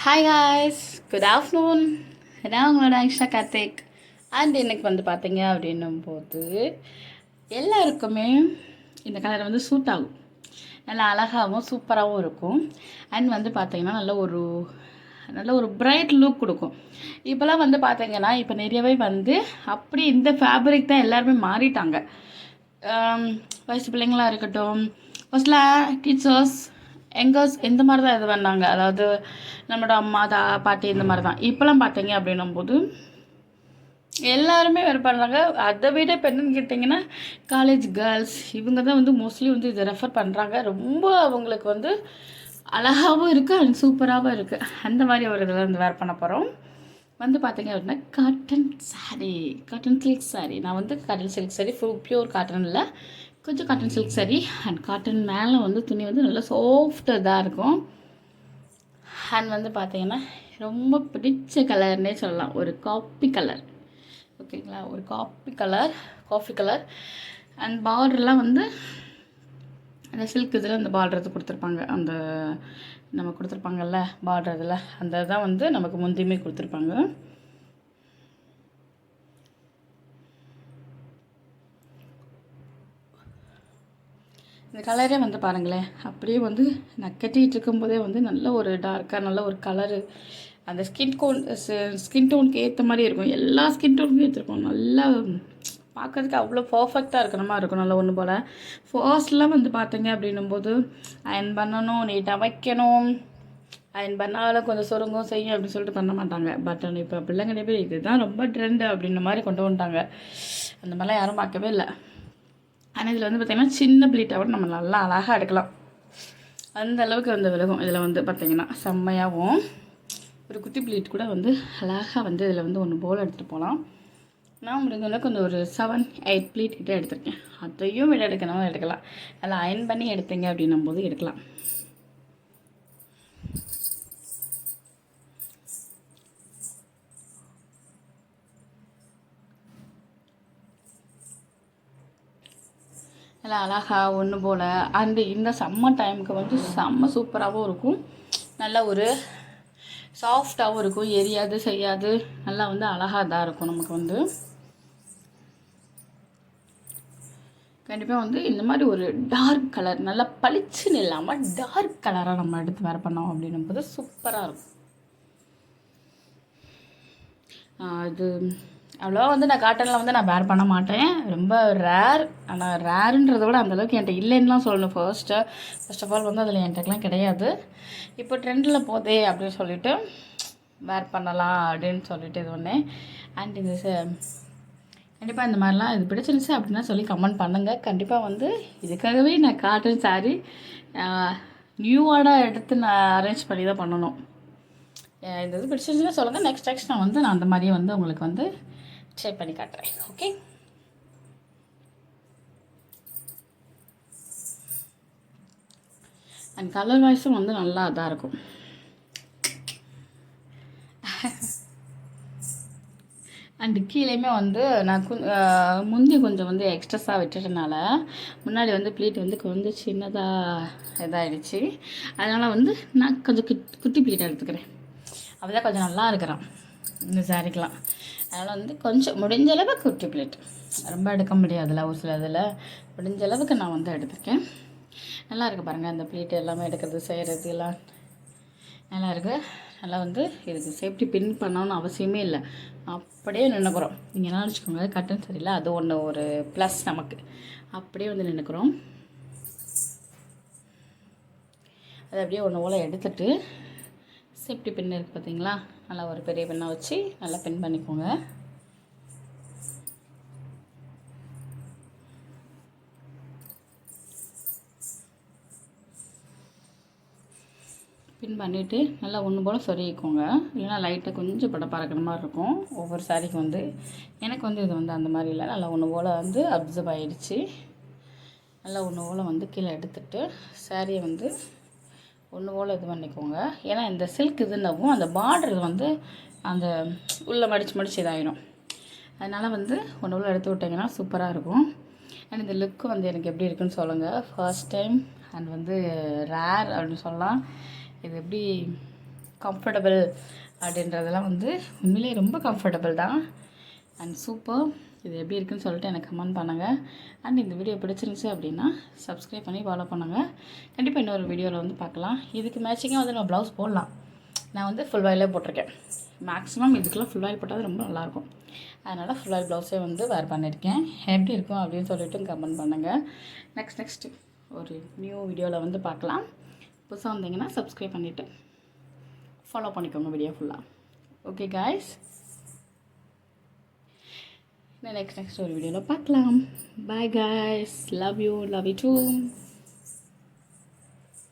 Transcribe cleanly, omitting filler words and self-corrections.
Hi guys, good afternoon. நான் உங்களோட ஆக்ஷா Karthik. And எனக்கு வந்து பார்த்தீங்க அப்படின்னும் போது எல்லாருக்குமே இந்த கலர் வந்து சூட் ஆகும். நல்லா அழகாகவும் சூப்பராகவும் இருக்கும். அண்ட் வந்து பார்த்தீங்கன்னா நல்ல ஒரு பிரைட் லுக் கொடுக்கும். இப்போலாம் வந்து பார்த்தீங்கன்னா இப்போ நிறையவே வந்து அப்படி இந்த ஃபேப்ரிக் தான் எல்லாருமே மாறிட்டாங்க. வயசு பிள்ளைங்களாக இருக்கட்டும், ஃபர்ஸ்ட்லாம் டீச்சர்ஸ் எங்கர்ஸ் இந்த மாதிரி தான் இது பண்ணாங்க. அதாவது நம்மளோட அம்மா பாட்டி இந்த மாதிரி தான். இப்போலாம் பார்த்தீங்க அப்படின்னும் போது எல்லாருமே வேறு பண்ணுறாங்க. அதை விட இப்போ என்னன்னு கேட்டிங்கன்னா காலேஜ் கேர்ள்ஸ் இவங்க தான் வந்து மோஸ்ட்லி வந்து இதை ரெஃபர் பண்ணுறாங்க. ரொம்ப அவங்களுக்கு வந்து அழகாகவும் இருக்குது அண்ட் சூப்பராகவும் இருக்குது. அந்த மாதிரி ஒரு இதில் வந்து வேர் பண்ண போகிறோம். வந்து பார்த்தீங்க அப்படின்னா காட்டன் சில்க் சாரீ. நான் வந்து cotton silk sari pure cotton இல்லை, கொஞ்சம் cotton silk sari. And cotton மேலே வந்து துணி வந்து நல்லா சாஃப்ட் இதாக இருக்கும். அண்ட் வந்து பார்த்தீங்கன்னா ரொம்ப பிடிச்ச கலர்னே சொல்லலாம், ஒரு காப்பி கலர். ஓகேங்களா, ஒரு காஃபி கலர். அண்ட் பார்டர்லாம் வந்து அந்த சில்க் இதில் அந்த பார்டர் இது கொடுத்துருப்பாங்க. அந்த நம்ம கொடுத்துருப்பாங்கல்ல பார்டர் இதில் அந்த தான் வந்து நமக்கு முந்தியுமே கொடுத்துருப்பாங்க. இந்த கலரே வந்து பாருங்களேன், அப்படியே வந்து நான் கட்டிகிட்டு இருக்கும்போதே வந்து நல்ல ஒரு டார்க்காக நல்ல ஒரு கலரு. அந்த ஸ்கின் டோனுக்கு ஏற்ற மாதிரி இருக்கும். எல்லா ஸ்கின் டோனுக்கும் ஏற்றிருக்கும். நல்லா பார்க்கறதுக்கு அவ்வளோ பர்ஃபெக்டாக இருக்கணுமா இருக்கும். நல்லா ஒன்று போல் ஃபர்ஸ்ட்லாம் வந்து பார்த்தீங்க அப்படின்னும்போது அயன் பண்ணணும், நீட்டாக வைக்கணும். அயன் பண்ணாலும் கொஞ்சம் சுருங்கும் செய்யும் அப்படின்னு சொல்லிட்டு பண்ண மாட்டாங்க. பட் இப்போ பிள்ளைங்க நிறைய பேர் இதுதான் ரொம்ப ட்ரெண்டு அப்படின்ற மாதிரி கொண்டு வந்துட்டாங்க. அந்த மாதிரிலாம் யாரும் பார்க்கவே இல்லை. ஆனால் இதில் வந்து பார்த்திங்கன்னா சின்ன ப்ளீட்டாக கூட நம்ம நல்லா அழகாக எடுக்கலாம். அந்த அளவுக்கு வந்து விலகும். இதில் வந்து பார்த்திங்கன்னா செம்மையாகவும் ஒரு குட்டி ப்ளீட் கூட வந்து அழகாக வந்து இதில் வந்து ஒன்று போல் எடுத்துகிட்டு போகலாம். நான் முடிஞ்சளவுக்கு கொஞ்சம் ஒரு 7-8 ப்ளீட் கிட்டே எடுத்திருக்கேன். அதையும் விட எடுக்கணும் எடுக்கலாம். நல்லா அயன் பண்ணி எடுத்தீங்க அப்படின்னும் போது எடுக்கலாம். நல்லா அழகாக ஒன்று போல் அந்த இந்த சம்மர் டைமுக்கு வந்து செம்ம சூப்பராகவும் இருக்கும். நல்லா ஒரு சாஃப்டாகவும் இருக்கும், எரியாது செய்யாது. நல்லா வந்து அழகாக தான் இருக்கும். நமக்கு வந்து கண்டிப்பாக வந்து இந்த மாதிரி ஒரு டார்க் கலர், நல்லா பளிச்சுன்னு இல்லாமல் டார்க் கலராக நம்ம எடுத்து வேர் பண்ணோம் அப்படின்னும் போது சூப்பராக இருக்கும். அது அவ்வளோவா வந்து நான் காட்டனில் வந்து நான் வேர் பண்ண மாட்டேன், ரொம்ப ரேர். ஆனால் ரேருன்றதை விட அந்தளவுக்கு என்கிட்ட இல்லைன்னுலாம் சொல்லணும். ஃபர்ஸ்ட் ஆஃப் ஆல் வந்து அதில் என்கிட்டலாம் கிடையாது. இப்போ ட்ரெண்டில் போதே அப்படின்னு சொல்லிட்டு வேர் பண்ணலாம் அப்படின்னு சொல்லிட்டு இது பண்ணேன். அண்ட் இது கண்டிப்பாக இந்த மாதிரிலாம் இது பிடிச்சிருந்துச்சு அப்படின்னா சொல்லி கமெண்ட் பண்ணுங்கள். கண்டிப்பாக வந்து இதுக்காகவே நான் காட்டன் சாரீ நியூவாக எடுத்து நான் அரேஞ்ச் பண்ணி தான் பண்ணணும். இந்த இது பிடிச்சிருந்துச்சுன்னா சொல்லுங்கள். நெக்ஸ்ட் நான் அந்த மாதிரியே வந்து உங்களுக்கு வந்து ட்ரை பண்ணி காட்டுறேன். ஓகே, அண்ட் கலர் வாய்ஸும் வந்து நல்லா இதாக இருக்கும். அண்டு கீழேயுமே வந்து நான் முந்தி கொஞ்சம் வந்து எக்ஸ்ட்ரஸாக விட்டுட்டனால முன்னாடி வந்து ப்ளீட் வந்து கொஞ்சம் சின்னதாக இதாகிடுச்சு. அதனால் வந்து நான் கொஞ்சம் குட்டி ப்ளீட் எடுத்துக்கிறேன். அப்போ தான் கொஞ்சம் நல்லா இருக்கிறான் இந்த சாரிக்கெலாம். அதனால் வந்து கொஞ்சம் முடிஞ்ச அளவுக்கு குட்டி ப்ளீட், ரொம்ப எடுக்க முடியாதுல்ல ஒரு சில இதில், முடிஞ்ச அளவுக்கு நான் வந்து எடுத்துருக்கேன். நல்லா இருக்குது பாருங்கள். அந்த ப்ளீட் எல்லாமே எடுக்கிறது செய்கிறது எல்லாம் நல்லா இருக்குது. நல்லா வந்து இதுக்கு சேஃப்டி பின் பண்ணணும்னு அவசியமே இல்லை, அப்படியே நின்றுக்கிறோம். நீங்கள் என்ன நினச்சிக்கோங்க, கட்டன் சரியில்லை அது ஒன்று ஒரு ப்ளஸ் நமக்கு. அப்படியே வந்து நின்றுக்கிறோம். அது அப்படியே ஒன்று போல் எடுத்துகிட்டு சேஃப்டி பின் இருக்குது பார்த்தீங்களா, நல்லா ஒரு பெரிய பின்னை வச்சு நல்லா பின் பண்ணிக்கோங்க. பின் பண்ணிவிட்டு நல்லா ஒன்று போல் சொருகிக்கோங்க. இல்லைனா லைட்டாக கொஞ்சம் படப்பறக்கிற மாதிரி இருக்கும் ஒவ்வொரு சாரிக்கு வந்து. எனக்கு வந்து இது வந்து அந்த மாதிரி இல்லை, நல்லா ஒன்று போல் வந்து அப்சர்வ் ஆகிடுச்சு. நல்லா ஒன்று போல் வந்து கீழே எடுத்துகிட்டு சாரியை வந்து ஒன்று போல் இது பண்ணிக்கோங்க. ஏன்னா இந்த சில்க் இதுன்னவும் அந்த பார்டர் வந்து அந்த உள்ளே மடித்து இதாகிடும். அதனால் வந்து ஒன்று போல் எடுத்து விட்டிங்கன்னா சூப்பராக இருக்கும். அண்ட் இந்த லுக்கு வந்து எனக்கு எப்படி இருக்குன்னு சொல்லுங்கள். ஃபர்ஸ்ட் டைம் அண்ட் வந்து ரேர் அப்படின்னு சொல்லலாம். இது எப்படி கம்ஃபர்டபுள் அப்படின்றதெல்லாம் வந்து உண்மையிலேயே ரொம்ப கம்ஃபர்டபுள் தான். And super. இது எப்படி இருக்குன்னு சொல்லிட்டு எனக்கு கமெண்ட் பண்ணுங்கள். அண்ட் இந்த வீடியோ பிடிச்சிருந்துச்சு அப்படின்னா சப்ஸ்கிரைப் பண்ணி ஃபாலோ பண்ணுங்கள். கண்டிப்பாக இன்னொரு வீடியோவில் வந்து பார்க்கலாம். இதுக்கு மேட்சிங்காக வந்து நம்ம ப்ளவுஸ் போடலாம். நான் வந்து ஃபுல் வாயிலே போட்டிருக்கேன். மேக்ஸிமம் இதுக்கெல்லாம் ஃபுல் வாயில் போட்டால் ரொம்ப நல்லாயிருக்கும். அதனால் ஃபுல் வாயில் ப்ளவுஸே வந்து வேர் பண்ணியிருக்கேன். எப்படி இருக்கும் அப்படின்னு சொல்லிட்டு கமெண்ட் பண்ணுங்கள். நெக்ஸ்ட்டு ஒரு நியூ வீடியோவில் வந்து பார்க்கலாம். புதுசாக வந்தீங்கன்னா சப்ஸ்கிரைப் பண்ணிவிட்டு ஃபாலோ பண்ணிக்கோங்க வீடியோ ஃபுல்லாக. ஓகே காய்ஸ், நெக்ஸ்ட் ஒரு வீடியோவில் பார்க்கலாம். Bye guys, love you two.